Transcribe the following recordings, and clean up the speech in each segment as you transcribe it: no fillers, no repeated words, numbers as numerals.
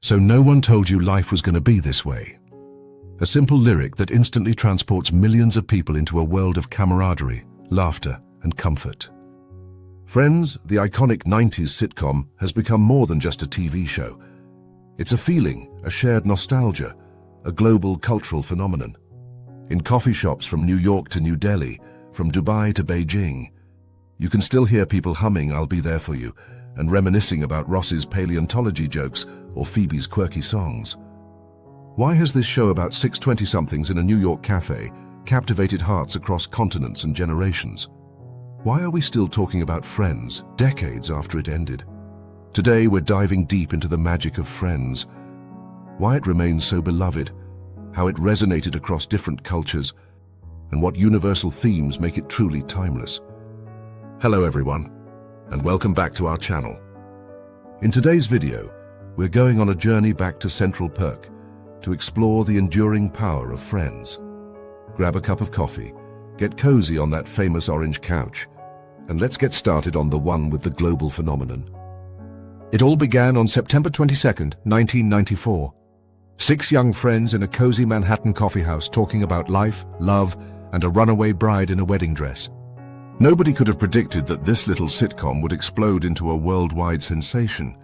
So no one told you life was going to be this way. A simple lyric that instantly transports millions of people into a world of camaraderie, laughter, and comfort. Friends, the iconic 90s sitcom, has become more than just a TV show. It's a feeling, a shared nostalgia, a global cultural phenomenon. In coffee shops from New York to New Delhi, from Dubai to Beijing, you can still hear people humming "I'll Be There For You" and reminiscing about Ross's paleontology jokes or Phoebe's quirky songs. Why has this show about six 20-somethings in a New York cafe captivated hearts across continents and generations? Why are we still talking about Friends decades after it ended? Today we're diving deep into the magic of Friends, why it remains so beloved, how it resonated across different cultures, and what universal themes make it truly timeless. Hello everyone, and welcome back to our channel. In today's video, we're going on a journey back to Central Perk to explore the enduring power of Friends. Grab a cup of coffee, get cozy on that famous orange couch, and let's get started on the one with the global phenomenon. It all began on September 22nd, 1994. 6 young friends in a cozy Manhattan coffeehouse talking about life, love, and a runaway bride in a wedding dress. Nobody could have predicted that this little sitcom would explode into a worldwide sensation.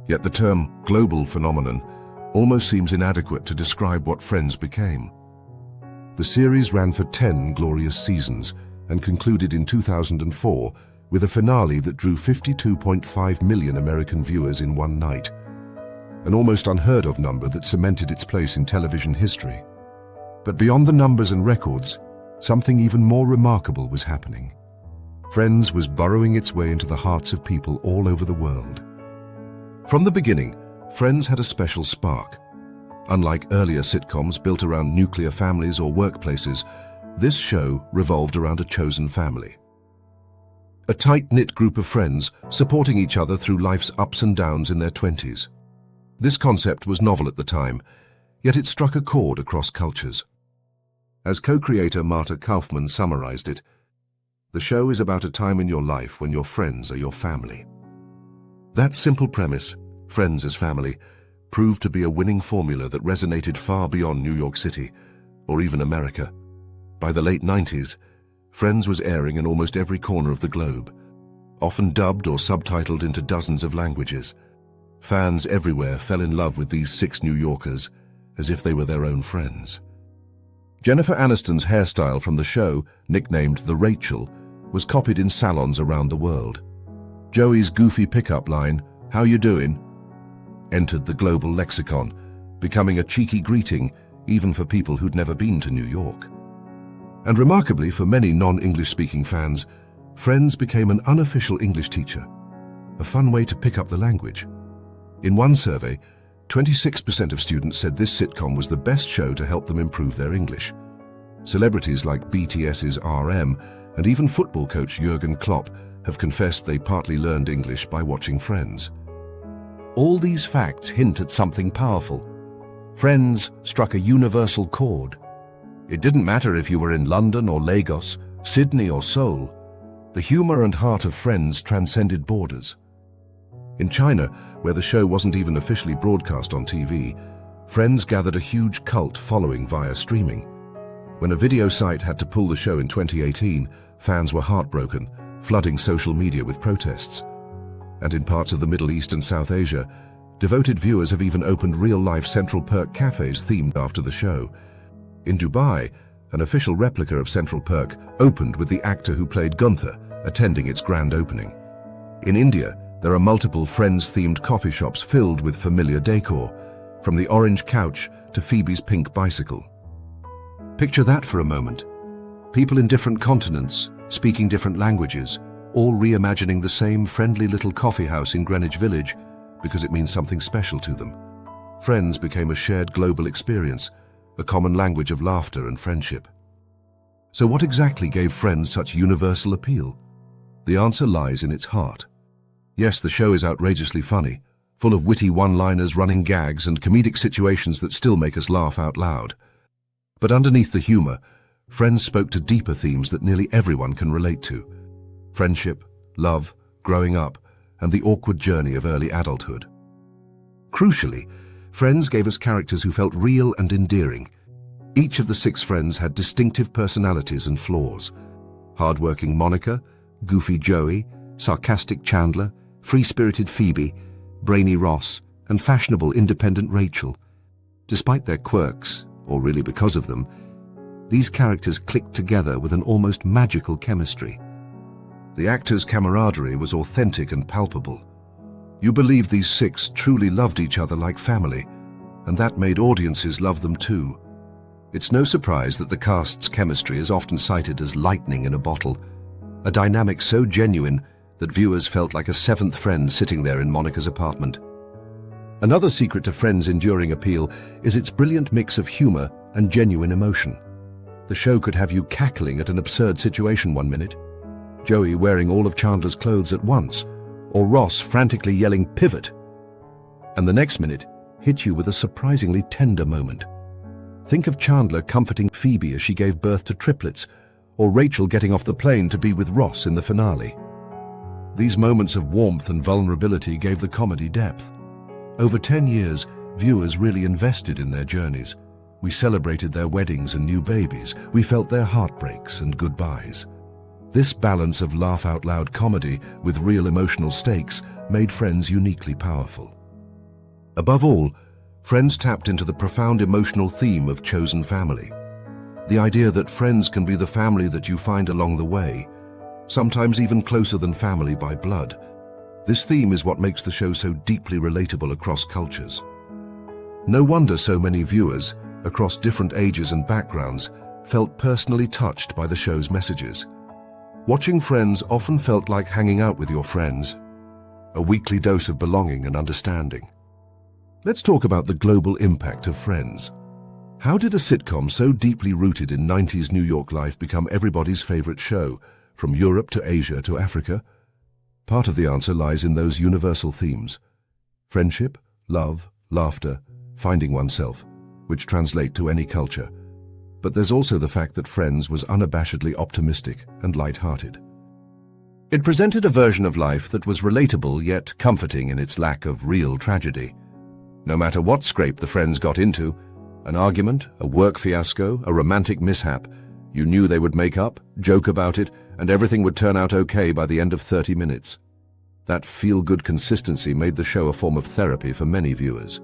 Yet the term global phenomenon almost seems inadequate to describe what Friends became. The series ran for 10 glorious seasons and concluded in 2004 with a finale that drew 52.5 million American viewers in one night, an almost unheard of number that cemented its place in television history. But beyond the numbers and records, something even more remarkable was happening. Friends was burrowing its way into the hearts of people all over the world. From the beginning, Friends had a special spark. Unlike earlier sitcoms built around nuclear families or workplaces, this show revolved around a chosen family. A tight-knit group of friends supporting each other through life's ups and downs in their 20s. This concept was novel at the time, yet it struck a chord across cultures. As co-creator Marta Kaufman summarized it, "The show is about a time in your life when your friends are your family." That simple premise, Friends as family, proved to be a winning formula that resonated far beyond New York City, or even America. By the late 90s, Friends was airing in almost every corner of the globe, often dubbed or subtitled into dozens of languages. Fans everywhere fell in love with these 6 New Yorkers, as if they were their own friends. Jennifer Aniston's hairstyle from the show, nicknamed the Rachel, was copied in salons around the world. Joey's goofy pickup line, "How you doing?" entered the global lexicon, becoming a cheeky greeting even for people who'd never been to New York. And remarkably for many non-English-speaking fans, Friends became an unofficial English teacher, a fun way to pick up the language. In one survey, 26% of students said this sitcom was the best show to help them improve their English. Celebrities like BTS's RM and even football coach Jurgen Klopp have confessed they partly learned English by watching Friends. All these facts hint at something powerful. Friends struck a universal chord. It didn't matter if you were in London or Lagos, Sydney or Seoul. The humor and heart of Friends transcended borders. In China, where the show wasn't even officially broadcast on TV, Friends gathered a huge cult following via streaming. When a video site had to pull the show in 2018, fans were heartbroken, flooding social media with protests. And in parts of the Middle East and South Asia, devoted viewers have even opened real-life Central Perk cafes themed after the show. In Dubai, an official replica of Central Perk opened with the actor who played Gunther attending its grand opening. In India, there are multiple Friends-themed coffee shops filled with familiar decor, from the orange couch to Phoebe's pink bicycle. Picture that for a moment. People in different continents, speaking different languages, all reimagining the same friendly little coffee house in Greenwich Village because it means something special to them. Friends became a shared global experience, a common language of laughter and friendship. So what exactly gave Friends such universal appeal? The answer lies in its heart. Yes, the show is outrageously funny, full of witty one-liners, running gags, and comedic situations that still make us laugh out loud. But underneath the humor, Friends spoke to deeper themes that nearly everyone can relate to. Friendship, love, growing up, and the awkward journey of early adulthood. Crucially, Friends gave us characters who felt real and endearing. Each of the 6 friends had distinctive personalities and flaws. Hard-working Monica, goofy Joey, sarcastic Chandler, free-spirited Phoebe, brainy Ross, and fashionable independent Rachel. Despite their quirks, or really because of them, these characters clicked together with an almost magical chemistry. The actors' camaraderie was authentic and palpable. You believed these 6 truly loved each other like family, and that made audiences love them too. It's no surprise that the cast's chemistry is often cited as lightning in a bottle, a dynamic so genuine that viewers felt like a 7th friend sitting there in Monica's apartment. Another secret to Friends' enduring appeal is its brilliant mix of humor and genuine emotion. The show could have you cackling at an absurd situation one minute, Joey wearing all of Chandler's clothes at once, or Ross frantically yelling "pivot," and the next minute hit you with a surprisingly tender moment. Think of Chandler comforting Phoebe as she gave birth to triplets, or Rachel getting off the plane to be with Ross in the finale. These moments of warmth and vulnerability gave the comedy depth. Over 10 years, viewers really invested in their journeys. We celebrated their weddings and new babies. We felt their heartbreaks and goodbyes. This balance of laugh-out-loud comedy with real emotional stakes made Friends uniquely powerful. Above all, Friends tapped into the profound emotional theme of chosen family. The idea that friends can be the family that you find along the way, sometimes even closer than family by blood. This theme is what makes the show so deeply relatable across cultures. No wonder so many viewers, across different ages and backgrounds, felt personally touched by the show's messages. Watching Friends often felt like hanging out with your friends, a weekly dose of belonging and understanding. Let's talk about the global impact of Friends. How did a sitcom so deeply rooted in 90s New York life become everybody's favorite show, from Europe to Asia to Africa? Part of the answer lies in those universal themes: friendship, love, laughter, finding oneself, which translate to any culture. But there's also the fact that Friends was unabashedly optimistic and light-hearted. It presented a version of life that was relatable yet comforting in its lack of real tragedy. No matter what scrape the friends got into, an argument, a work fiasco, a romantic mishap, you knew they would make up, joke about it, and everything would turn out okay by the end of 30 minutes. That feel-good consistency made the show a form of therapy for many viewers.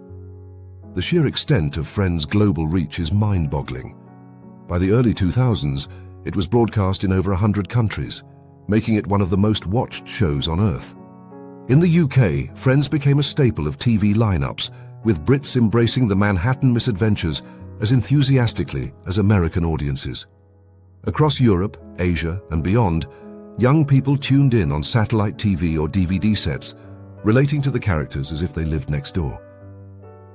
The sheer extent of Friends' global reach is mind-boggling. By the early 2000s, it was broadcast in over 100 countries, making it one of the most watched shows on Earth. In the UK, Friends became a staple of TV lineups, with Brits embracing the Manhattan misadventures as enthusiastically as American audiences. Across Europe, Asia, and beyond, young people tuned in on satellite TV or DVD sets, relating to the characters as if they lived next door.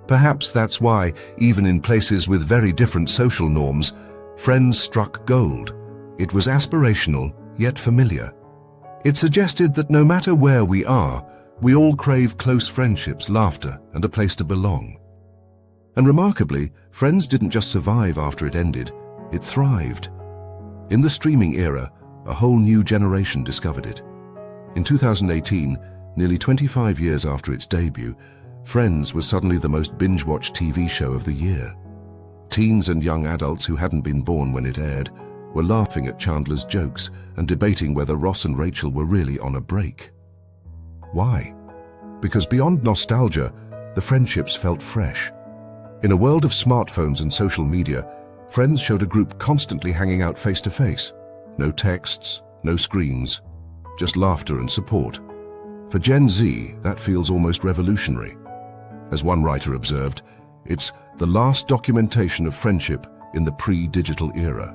Perhaps that's why, even in places with very different social norms, Friends struck gold. It was aspirational, yet familiar. It suggested that no matter where we are, we all crave close friendships, laughter, and a place to belong. And remarkably, Friends didn't just survive after it ended, it thrived. In the streaming era, a whole new generation discovered it. In 2018, nearly 25 years after its debut, Friends was suddenly the most binge-watched TV show of the year. Teens and young adults who hadn't been born when it aired were laughing at Chandler's jokes and debating whether Ross and Rachel were really on a break. Why? Because beyond nostalgia, the friendships felt fresh. In a world of smartphones and social media, Friends showed a group constantly hanging out face-to-face. No texts, no screens, just laughter and support. For Gen Z, that feels almost revolutionary. As one writer observed, it's the last documentation of friendship in the pre-digital era.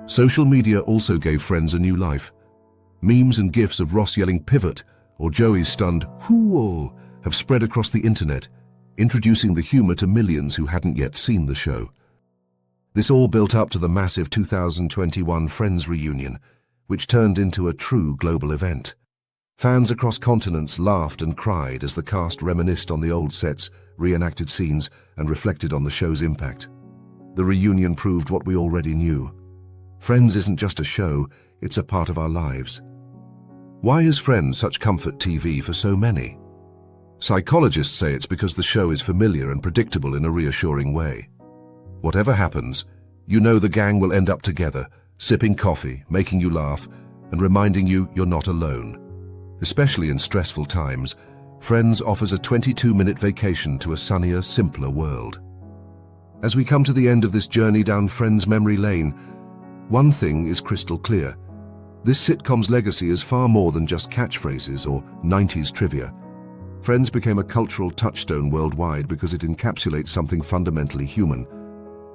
Social media also gave Friends a new life. Memes and GIFs of Ross yelling "pivot" or Joey's stunned "hoo-oh" have spread across the internet, introducing the humor to millions who hadn't yet seen the show. This all built up to the massive 2021 Friends reunion, which turned into a true global event. Fans across continents laughed and cried as the cast reminisced on the old sets, reenacted scenes, and reflected on the show's impact. The reunion proved what we already knew. Friends isn't just a show, it's a part of our lives. Why is Friends such comfort TV for so many? Psychologists say it's because the show is familiar and predictable in a reassuring way. Whatever happens, you know the gang will end up together, sipping coffee, making you laugh, and reminding you you're not alone. Especially in stressful times, Friends offers a 22-minute vacation to a sunnier, simpler world. As we come to the end of this journey down Friends memory lane, one thing is crystal clear. This sitcom's legacy is far more than just catchphrases or 90s trivia. Friends became a cultural touchstone worldwide because it encapsulates something fundamentally human: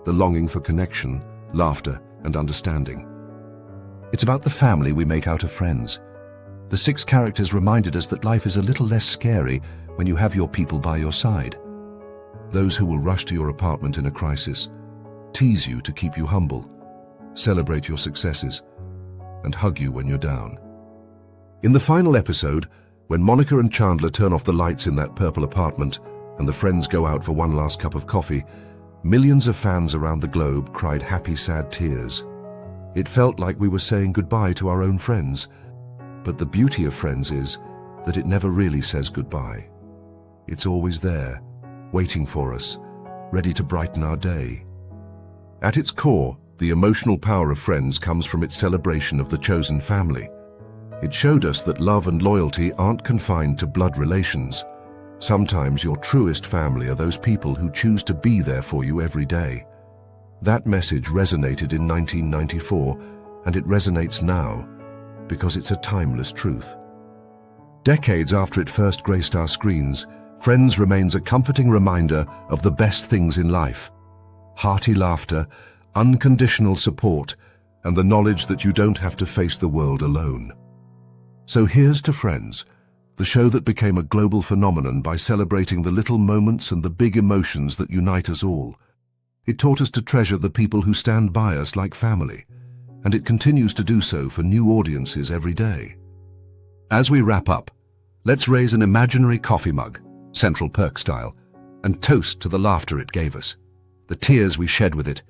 the longing for connection, laughter, and understanding. It's about the family we make out of friends. The 6 characters reminded us that life is a little less scary when you have your people by your side. Those who will rush to your apartment in a crisis, tease you to keep you humble, celebrate your successes, and hug you when you're down. In the final episode, when Monica and Chandler turn off the lights in that purple apartment and the friends go out for one last cup of coffee, millions of fans around the globe cried happy, sad tears. It felt like we were saying goodbye to our own friends. But the beauty of Friends is that it never really says goodbye. It's always there, waiting for us, ready to brighten our day. At its core, the emotional power of Friends comes from its celebration of the chosen family. It showed us that love and loyalty aren't confined to blood relations. Sometimes your truest family are those people who choose to be there for you every day. That message resonated in 1994, and it resonates now, because it's a timeless truth. Decades after it first graced our screens, Friends remains a comforting reminder of the best things in life: hearty laughter, unconditional support, and the knowledge that you don't have to face the world alone. So here's to Friends, the show that became a global phenomenon by celebrating the little moments and the big emotions that unite us all. It taught us to treasure the people who stand by us like family, and it continues to do so for new audiences every day. As we wrap up, let's raise an imaginary coffee mug, Central Perk style, and toast to the laughter it gave us, the tears we shed with it,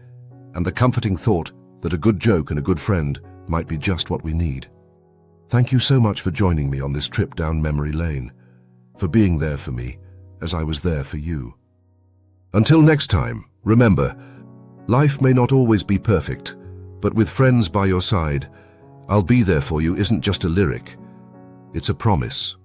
and the comforting thought that a good joke and a good friend might be just what we need. Thank you so much for joining me on this trip down memory lane, for being there for me as I was there for you. Until next time, remember, life may not always be perfect, but with Friends by your side, I'll be there for you isn't just a lyric, it's a promise.